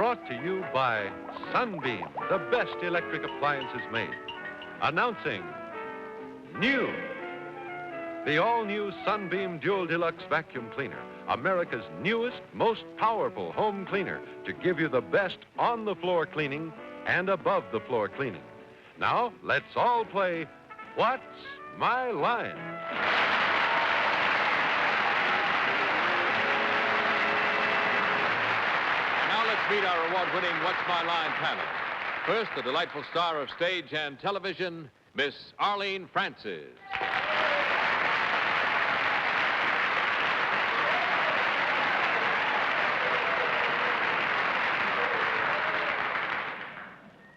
Brought to you by Sunbeam, the best electric appliances made. Announcing new, the all-new Sunbeam Dual Deluxe Vacuum Cleaner, America's newest, most powerful home cleaner to give you the best on-the-floor cleaning and above-the-floor cleaning. Now, let's all play What's My Line? Now let's meet our award-winning What's My Line panel. First, the delightful star of stage and television, Miss Arlene Francis.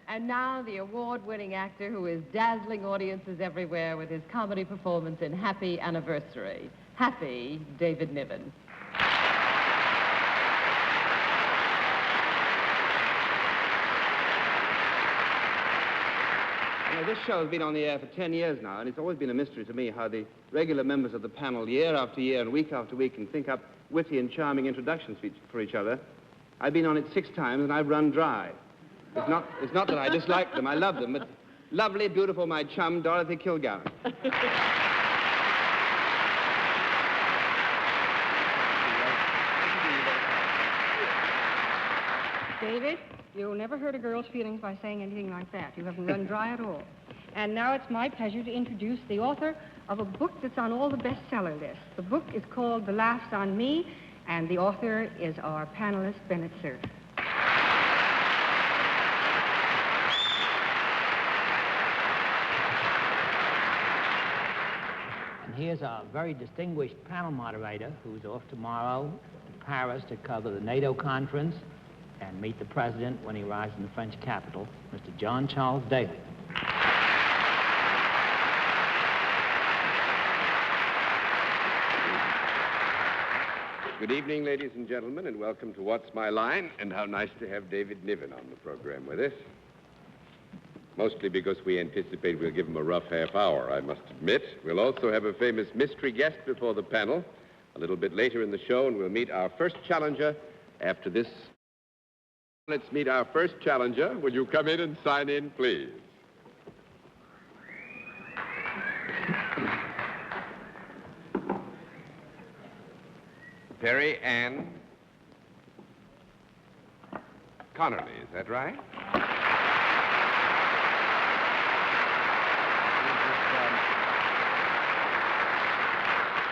And now the award-winning actor who is dazzling audiences everywhere with his comedy performance in Happy Anniversary. Happy David Niven. This show has been on the air for 10 years now, and it's always been a mystery to me how the regular members of the panel, year after year and week after week, can think up witty and charming introductions for each other. I've been on it 6 times, and I've run dry. It's not that I dislike them. I love them, but lovely, beautiful, my chum, Dorothy Kilgallen. David, you'll never hurt a girl's feelings by saying anything like that. You haven't run dry at all. And now it's my pleasure to introduce the author of a book that's on all the bestseller lists. The book is called The Laughs on Me, and the author is our panelist, Bennett, Cerf. And here's our very distinguished panel moderator who's off tomorrow to Paris to cover the NATO conference and meet the president when he arrives in the French capital, Mr. John Charles Daly. Good evening, ladies and gentlemen, and welcome to What's My Line, and how nice to have David Niven on the program with us. Mostly because we anticipate we'll give him a rough half hour, I must admit. We'll also have a famous mystery guest before the panel a little bit later in the show, and we'll meet our first challenger after this. Let's meet our first challenger. Will you come in and sign in, please? Perry Ann Connerly, is that right?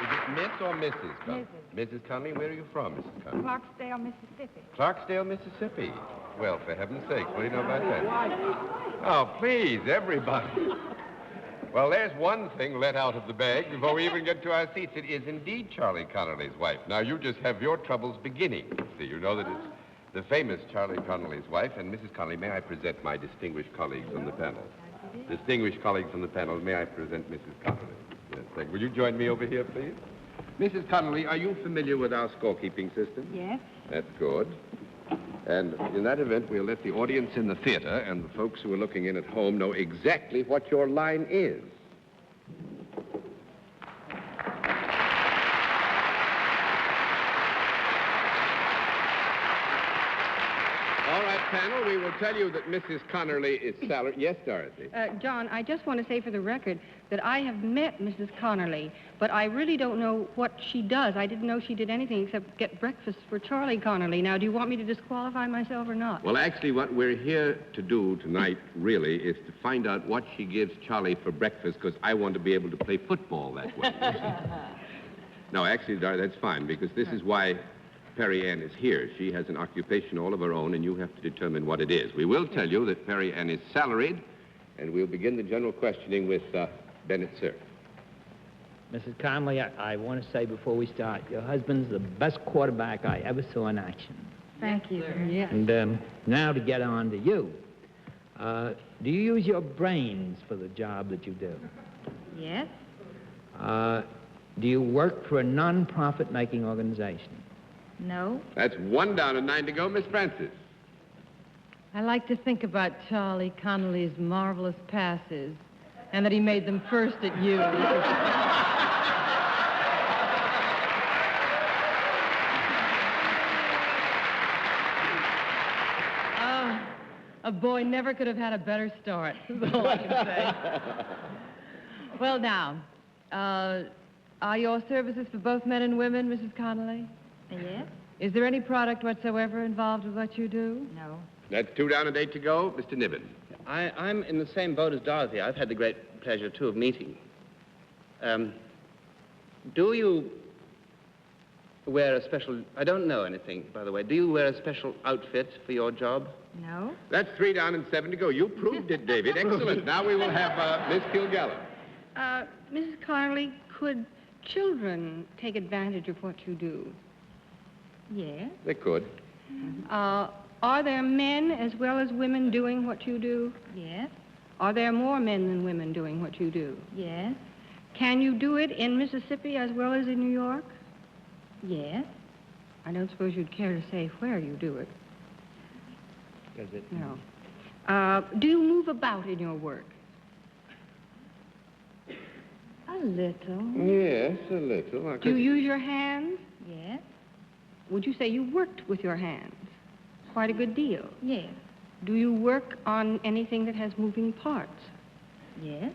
Is it Miss or Mrs. Connerly? Mrs. Connerly, where are you from, Mrs. Connerly? Clarksdale, Mississippi. Clarksdale, Mississippi. Well, for heaven's sake, what do you know about that? Oh, please, everybody. Well, there's one thing let out of the bag before we even get to our seats. It is indeed Charlie Connerly's wife. Now, you just have your troubles beginning. See, you know that it's the famous Charlie Connerly's wife. And Mrs. Connerly, may I present my distinguished colleagues on the panel? Distinguished colleagues on the panel, may I present Mrs. Connerly? Yes, thank you. Will you join me over here, please? Mrs. Connerly, are you familiar with our scorekeeping system? Yes. That's good. And in that event, we'll let the audience in the theater and the folks who are looking in at home know exactly what your line is. All right, panel, we will tell you that Mrs. Connerly is salaried. Yes, Dorothy? John, I just want to say for the record that I have met Mrs. Connerly, but I really don't know what she does. I didn't know she did anything except get breakfast for Charlie Connerly. Now, do you want me to disqualify myself or not? Well, actually, what we're here to do tonight, really, is to find out what she gives Charlie for breakfast, because I want to be able to play football that way. No, actually, Dorothy, that's fine, because this is why Perry Ann is here. She has an occupation all of her own, and you have to determine what it is. We will tell you that Perry Ann is salaried, and we'll begin the general questioning with Bennett, Cerf. Mrs. Connerly, I want to say before we start, your husband's the best quarterback I ever saw in action. Thank you. Yes. And now to get on to you. Do you use your brains for the job that you do? Yes. Do you work for a non-profit making organization? No. That's 1 down and 9 to go. Miss Francis. I like to think about Charlie Connerly's marvelous passes and that he made them first at you. A boy never could have had a better start, is all I can say. Well, now, are your services for both men and women, Mrs. Connolly? Yes? Is there any product whatsoever involved with what you do? No. That's 2 down and 8 to go. Mr. Niven. I'm in the same boat as Dorothy. I've had the great pleasure, too, of meeting. Do you wear a special... I don't know anything, by the way. Do you wear a special outfit for your job? No? That's 3 down and 7 to go. You proved it, David. Excellent. Now we will have Miss Kilgallen. Mrs. Connolly, could children take advantage of what you do? Yes? They could. Are there men as well as women doing what you do? Yes? Are there more men than women doing what you do? Yes? Can you do it in Mississippi as well as in New York? Yes? I don't suppose you'd care to say where you do it. Does it? No. Do you move about in your work? A little. Yes, a little. Do you use your hands? Yes? Would you say you worked with your hands? Quite a good deal. Yes? Do you work on anything that has moving parts? Yes?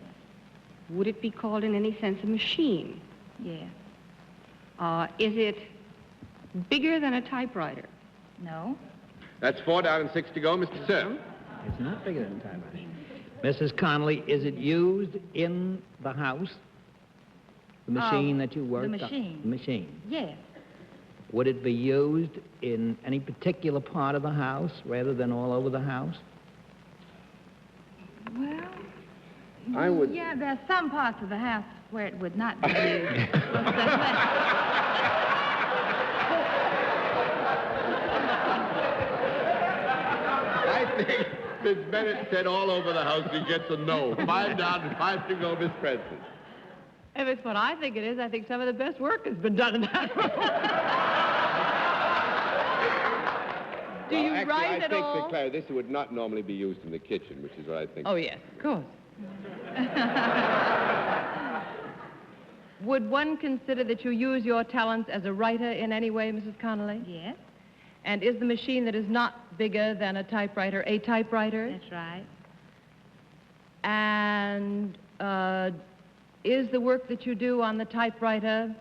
Would it be called in any sense a machine? Yes? Is it bigger than a typewriter? No? That's 4 down and 6 to go, Mr. Cerf. It's not bigger than typewriter. Mrs. Connolly, is it used in the house? The machine that you work the on? machine. The machine. Yes? Would it be used in any particular part of the house rather than all over the house? Well, I would... yeah, there are some parts of the house where it would not be used. I think Miss Bennett said all over the house he gets a no. 5 down and 5 to go, Miss Francis. If it's what I think it is, I think some of the best work has been done in that room. Do you write at all? I think, Clara, this would not normally be used in the kitchen, which is what I think. Oh, yes, of course. Would one consider that you use your talents as a writer in any way, Mrs. Connolly? Yes? And is the machine that is not bigger than a typewriter a typewriter? That's right. And is the work that you do on the typewriter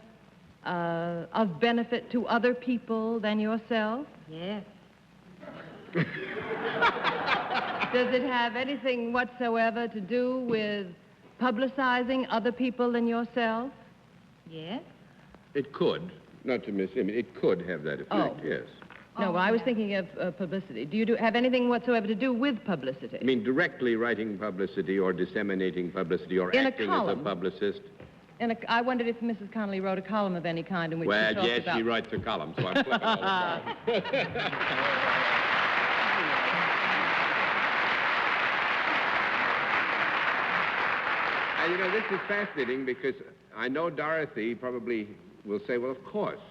of benefit to other people than yourself? Yes? Does it have anything whatsoever to do with publicizing other people than yourself? Yes? It could. Not to miss him. It could have that effect, yes. No, well, I was thinking of publicity. Do you have anything whatsoever to do with publicity? I mean, directly writing publicity or disseminating publicity or In a acting as a column? publicist. I wondered if Mrs. Connolly wrote a column of any kind in which she Well, talked yes, about... she writes a column, so I'm flipping all the time. And, you know, this is fascinating because I know Dorothy probably will say, well, of course.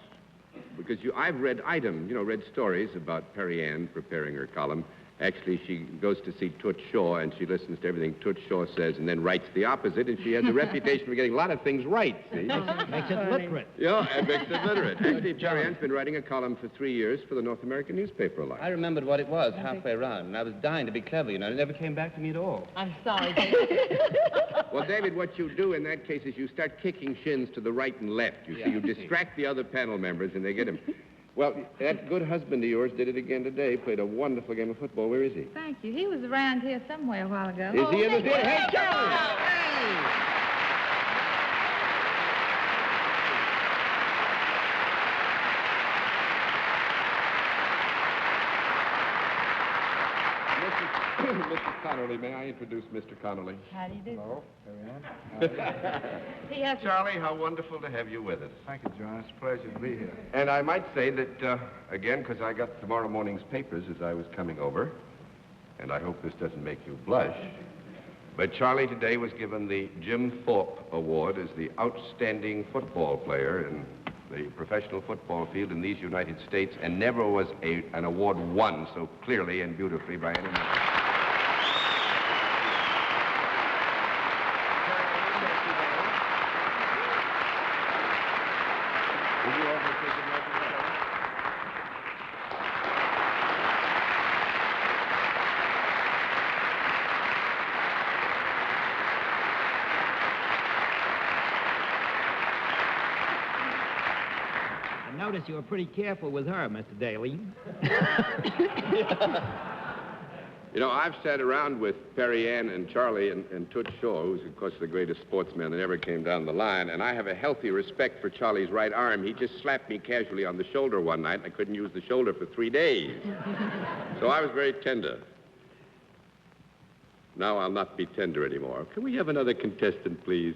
Because I've read read stories about Perry Ann preparing her column. Actually, she goes to see Toots Shaw, and she listens to everything Toots Shaw says and then writes the opposite, and she has a reputation for getting a lot of things right, see? Makes it literate. Yeah, it makes it literate. Actually, Perry Ann's been writing a column for 3 years for the North American newspaper line. I remembered what it was halfway around, and I was dying to be clever, you know. It never came back to me at all. I'm sorry, David. Well, David, what you do in that case is you start kicking shins to the right and left. You see, you distract the other panel members, and they get him. Well, that good husband of yours did it again today, played a wonderful game of football. Where is he? Thank you. He was around here somewhere a while ago. Is he in the theater? Hey, Charlie! Mrs. Connolly, may I introduce Mr. Connolly? How do you do? Hello, He has Charlie, how wonderful to have you with us. Thank you, John. It's a pleasure to be here. And I might say that, again, because I got tomorrow morning's papers as I was coming over, and I hope this doesn't make you blush, but Charlie today was given the Jim Thorpe Award as the outstanding football player in the professional football field in these United States, and never was an award won so clearly and beautifully by anyone. noticed you were pretty careful with her, Mr. Daly. You know, I've sat around with Perry Ann and Charlie and Toots Shaw, who's, of course, the greatest sportsman that ever came down the line, and I have a healthy respect for Charlie's right arm. He just slapped me casually on the shoulder one night, and I couldn't use the shoulder for 3 days. So I was very tender. Now I'll not be tender anymore. Can we have another contestant, please?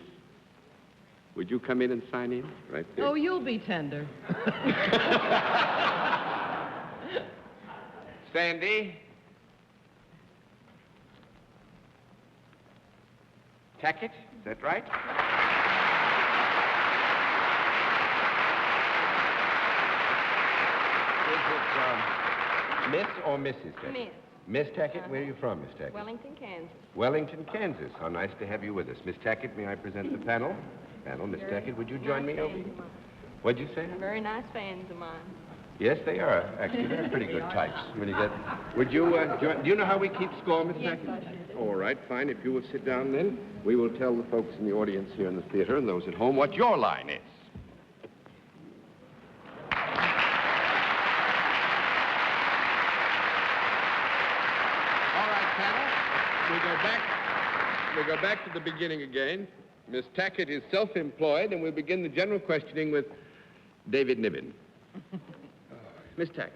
Would you come in and sign in? Right there. Oh, you'll be tender. Sandy? Tackett, is that right? Is it Miss or Mrs. Tackett? Miss. Miss Tackett, where are you from, Miss Tackett? Wellington, Kansas. Wellington, Kansas. How nice to have you with us. Miss Tackett, may I present the panel? Miss Tackett, would you join me over here? What'd you say? Very nice fans of mine. Yes, they are. Actually, they're pretty good types. When you get... Would you join... Do you know how we keep score, Miss Tackett? All right, fine. If you will sit down then, we will tell the folks in the audience here in the theater and those at home what your line is. All right, panel. We go back to the beginning again. Miss Tackett is self-employed, and we'll begin the general questioning with David Niven. Miss Tackett,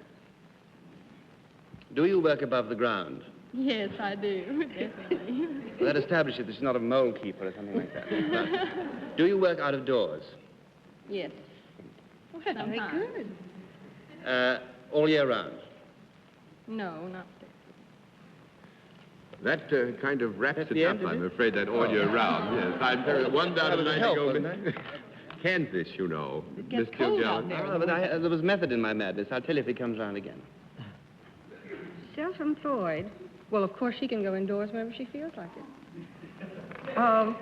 do you work above the ground? Yes, I do. Definitely. Well, that establishes that she's not a mole keeper or something like that. But do you work out of doors? Yes. Oh, that's very good. All year round? No, not That kind of wraps That's it the up, end, is I'm it? afraid, that all year round. Yes, I'm very... One down That and was I help, go... wasn't it? Kansas, you know. gets Miss cold out Kilgallen. there. Oh, but there was method in my madness. I'll tell you if he comes round again. Self-employed? Well, of course, she can go indoors whenever she feels like it.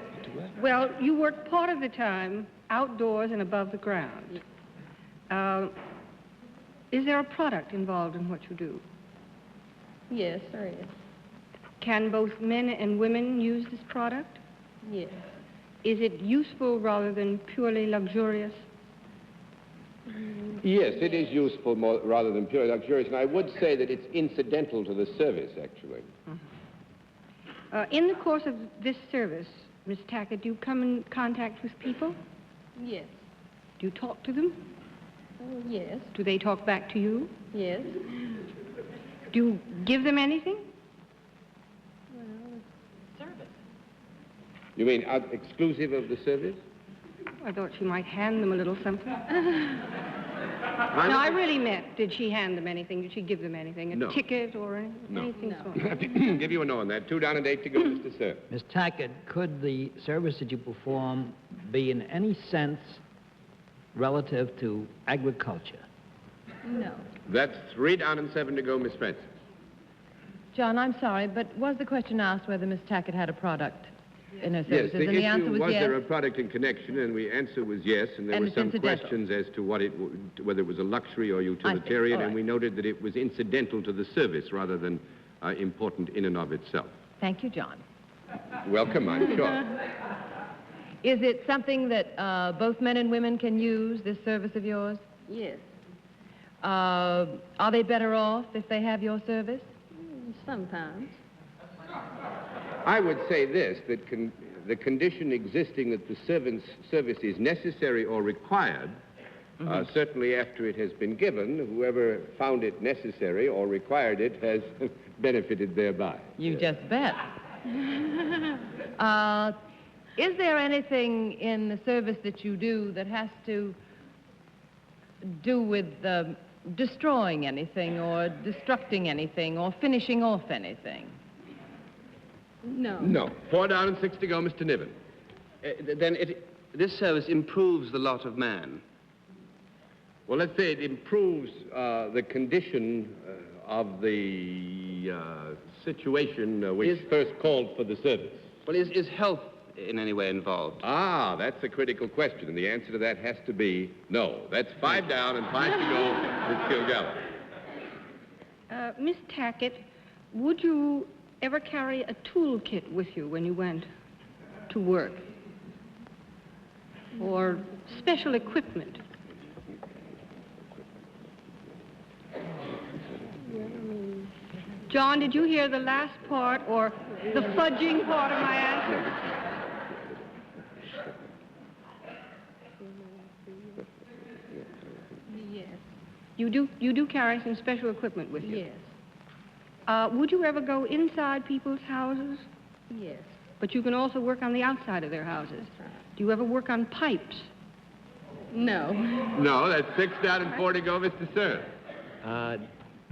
Well, you work part of the time outdoors and above the ground. Is there a product involved in what you do? Yes, there is. Can both men and women use this product? Yes. Is it useful rather than purely luxurious? Yes, it is useful more, rather than purely luxurious, and I would say that it's incidental to the service, actually. In the course of this service, Miss Tackett, do you come in contact with people? Yes. Do you talk to them? Oh, yes. Do they talk back to you? Yes. Do you give them anything? You mean exclusive of the service? I thought she might hand them a little something. No, I really meant, did she hand them anything? Did she give them anything? A No. ticket or anything? No. Anything No. sort I have to give you a no on that. 2 down and 8 to go, Mr. Cerf. Miss Tackett, could the service that you perform be in any sense relative to agriculture? No. That's 3 down and 7 to go, Miss Francis. John, I'm sorry, but was the question asked whether Miss Tackett had a product in her Yes, services? the And the answer issue was was yes? there a product in connection, and the answer was yes, and there And were it's some incidental. questions as to what whether it was a luxury or utilitarian, All and we right. noted that it was incidental to the service rather than important in and of itself. Thank you, John. Welcome, I'm sure. Is it something that both men and women can use, this service of yours? Yes. Are they better off if they have your service? Sometimes. I would say this, that the condition existing that the service is necessary or required, certainly after it has been given, whoever found it necessary or required it has benefited thereby. You just bet. Is there anything in the service that you do that has to do with destroying anything or destructing anything or finishing off anything? No. No. 4 down and 6 to go, Mr. Niven. Then this service improves the lot of man. Well, let's say it improves the condition of the situation which first called for the service. Well, is health in any way involved? Ah, that's a critical question, and the answer to that has to be no. That's 5 down and 5 to go, Miss Kilgallen. Miss Tackett, would you ever carry a toolkit with you when you went to work? Or special equipment? John, did you hear the last part or the fudging part of my answer? Yes. You do carry some special equipment with you? Yes. Would you ever go inside people's houses? Yes. But you can also work on the outside of their houses. Do you ever work on pipes? No. No, that's 6 down and 4 to go, Mr. Cerf.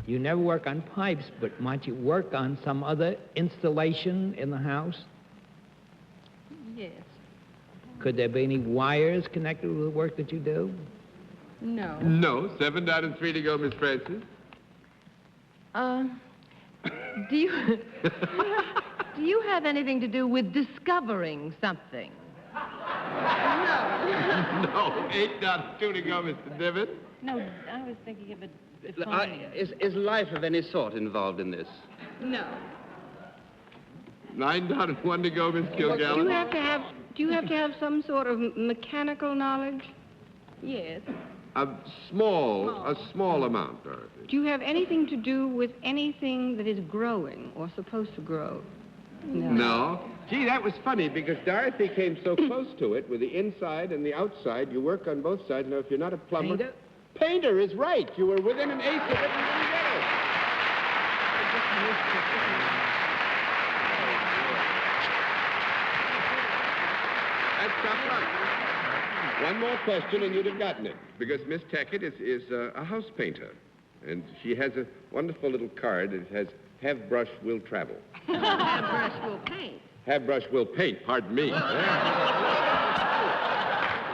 You never work on pipes, but might you work on some other installation in the house? Yes. Could there be any wires connected with the work that you do? No. No, 7 down and 3 to go, Miss Francis. Do you do you have anything to do with discovering something? No, 8 down and 2 to go, Mr. Niven. No, I was thinking of a Is life of any sort involved in this? No. 9 down and 1 to go, Miss Kilgallen. Do you have to have some sort of mechanical knowledge? Yes. A small amount, Dorothy. Do you have anything to do with anything that is growing or supposed to grow? No. Gee, that was funny because Dorothy came so close to it with the inside and the outside. You work on both sides. Now, if you're not a plumber... Painter? Painter is right. You were within an eighth of it and didn't get it. That's tough luck. One more question and you'd have gotten it. Because Miss Tackett is a house painter. And she has a wonderful little card that says, "Have brush, will travel." Have brush will paint. Have brush, will paint, pardon me.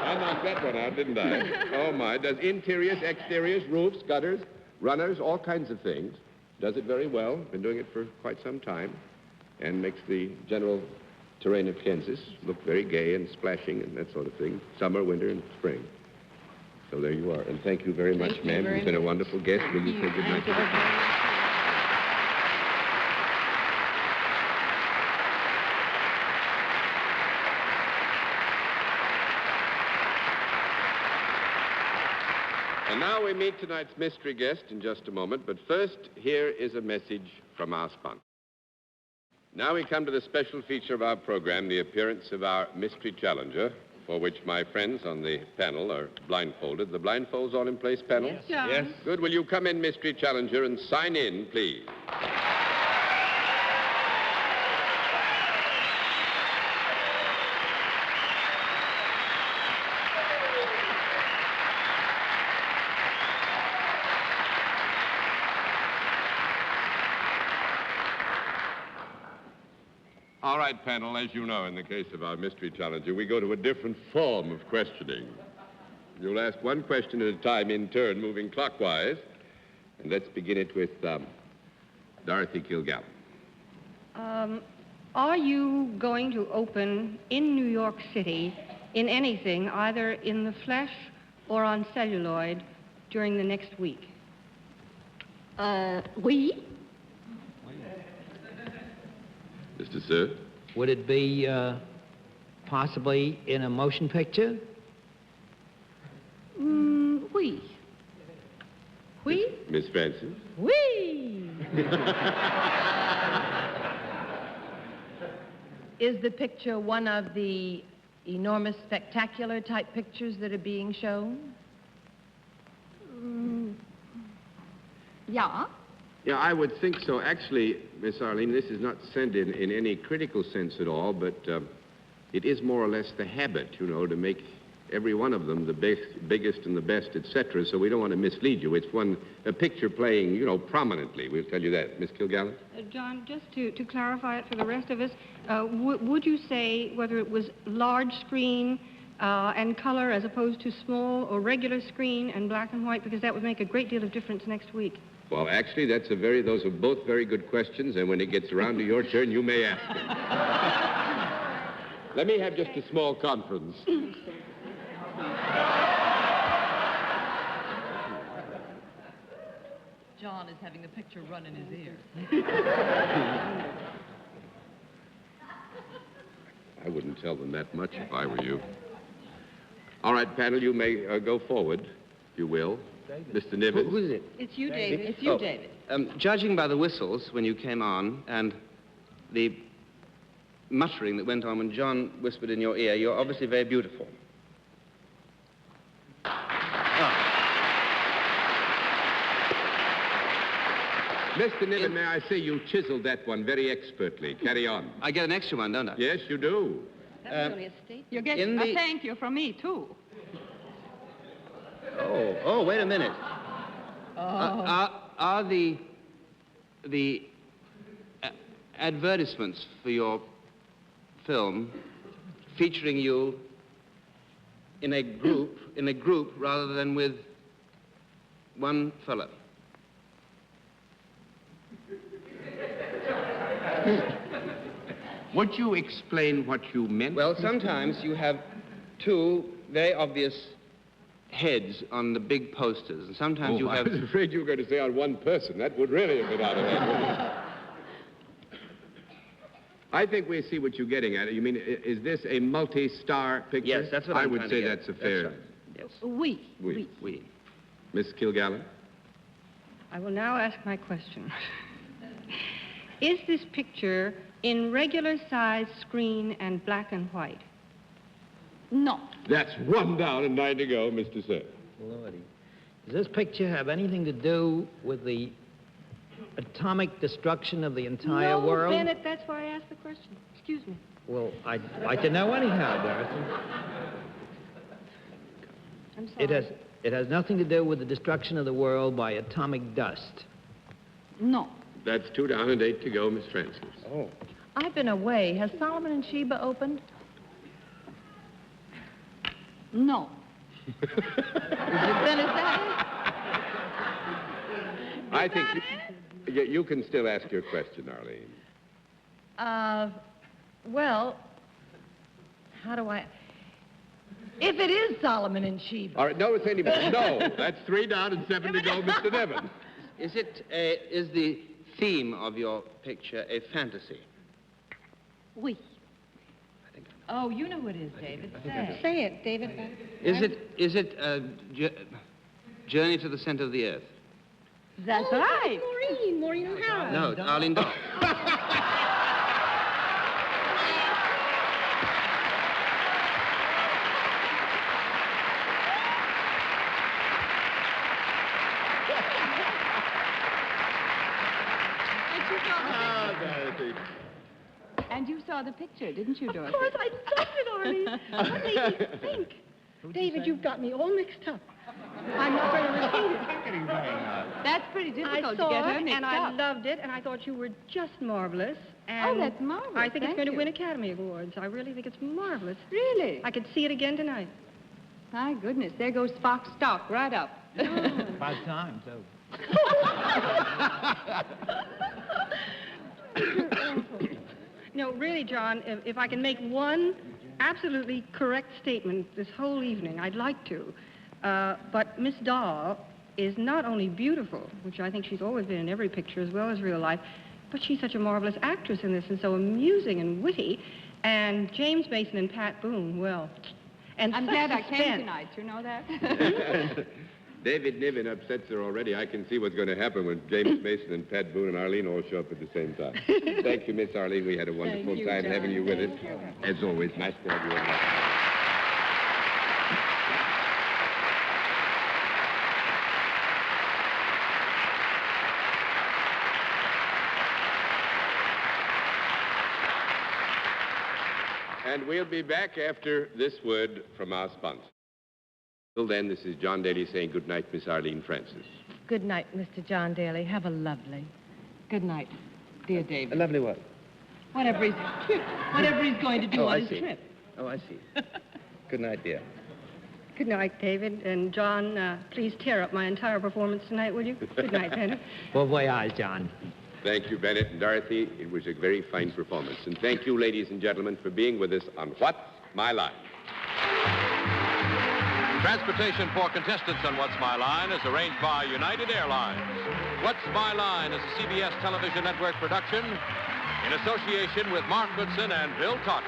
I knocked that one out, didn't I? Oh, my. Does interiors, exteriors, roofs, gutters, runners, all kinds of things. Does it very well. Been doing it for quite some time. And makes the general terrain of Kansas look very gay and splashing and that sort of thing. Summer, winter, and spring. So there you are. And thank you very much, ma'am. You've been a wonderful guest. Will you say good night to us? And now we meet tonight's mystery guest in just a moment, but first, here is a message from our sponsor. Now we come to the special feature of our program, the appearance of our mystery challenger, for which my friends on the panel are blindfolded. The blindfolds all in place, panel? Yes, John. Yes. Good. Will you come in, mystery challenger, and sign in, please? All right, panel, as you know, in the case of our mystery challenger, we go to a different form of questioning. You'll ask one question at a time in turn, moving clockwise. And let's begin it with Dorothy Kilgallen. Are you going to open in New York City in anything, either in the flesh or on celluloid, during the next week? Oui. Mr. Cerf? Would it be possibly in a motion picture? Oui. Oui? Miss Francis? Oui. Is the picture one of the enormous spectacular type pictures that are being shown? Yeah. Yeah, I would think so. Actually, Miss Arlene, this is not said in any critical sense at all, but it is more or less the habit, you know, to make every one of them the biggest and the best, etc. So we don't want to mislead you. It's a picture playing, you know, prominently. We'll tell you that. Miss Kilgallen? John, just to clarify it for the rest of us, would you say whether it was large screen and color as opposed to small or regular screen and black and white? Because that would make a great deal of difference next week. Well, actually, those are both very good questions, and when it gets around to your turn, you may ask them. Let me have just a small conference. John is having the picture run in his ear. I wouldn't tell them that much if I were you. All right, panel, you may go forward, if you will. Mr. Niven. Who's it? It's you, David. It's you, Oh, David. Judging by the whistles when you came on and the muttering that went on when John whispered in your ear, you're obviously very beautiful. Mr. Niven, may I say you chiseled that one very expertly. Carry on. I get an extra one, don't I? Yes, you do. That was only a statement. You get a thank you from me, too. Oh, wait a minute. Are the advertisements for your film featuring you in a group rather than with one fellow? Would you explain what you meant? Well, sometimes you have two very obvious heads on the big posters, and sometimes you have... I was afraid you were going to say on one person. That would really have been out of hand, wouldn't it? I think we see what you're getting at. You mean, is this a multi-star picture? Yes, that's what I I'm would trying say to get. that's a fair... That's right. Yes. We. Miss Kilgallen? I will now ask my question. Is this picture in regular size screen and black and white? No. That's 1 down and 9 to go, Mr. Cerf. Lordy. Does this picture have anything to do with the atomic destruction of the entire world? No, Bennett, that's why I asked the question. Excuse me. Well, I'd like to know anyhow, Dorothy. I'm sorry. It has nothing to do with the destruction of the world by atomic dust. No. That's 2 down and 8 to go, Miss Francis. Oh. I've been away. Has Solomon and Sheba opened? No. Then is that I think you can still ask your question, Arlene. it? Well, how do I... If it is Solomon and Sheba. All right, no, it's anybody. No, that's 3 down and 7 to go, Mr. Niven. Is the theme of your picture a fantasy? We. Oh, you know what it is, David. Say it, David. Is it Journey to the Center of the Earth? That's right. Maureen O'Hara. No, it's Arlene Dahl. And you saw the picture, didn't you, Dorothy? Of course, I loved it, Arlene. What made you think? David, you've got me all mixed up. I'm not going to repeat it. That's pretty difficult I to saw get her it, mixed and up. I loved it, and I thought you were just marvelous. And that's marvelous. I think it's Thank going to you. win Academy Awards. I really think it's marvelous. Really? I could see it again tonight. My goodness, there goes Fox stock right up. About time, too. No, really, John, if I can make one absolutely correct statement this whole evening, I'd like to. But Miss Dahl is not only beautiful, which I think she's always been in every picture as well as real life, but she's such a marvelous actress in this and so amusing and witty. And James Mason and Pat Boone, well, and I'm such glad I suspense. came tonight, you know that? David Niven upsets her already. I can see what's going to happen when James Mason and Pat Boone and Arlene all show up at the same time. Thank you, Miss Arlene. We had a wonderful you, time John. having you with us. As always, nice to have you on. And we'll be back after this word from our sponsor. Till then, this is John Daly saying good night, Miss Arlene Francis. Good night, Mr. John Daly. Have a lovely... Good night, dear David. A lovely what? Whatever he's going to do Oh, on I his see. trip. Oh, I see. Good night, dear. Good night, David. And John, please tear up my entire performance tonight, will you? Good night, Bennett. Bon voyage, John. Thank you, Bennett and Dorothy. It was a very fine performance. And thank you, ladies and gentlemen, for being with us on What's My Line? Transportation for contestants on What's My Line is arranged by United Airlines. What's My Line is a CBS television network production in association with Mark Goodson and Bill Cotter.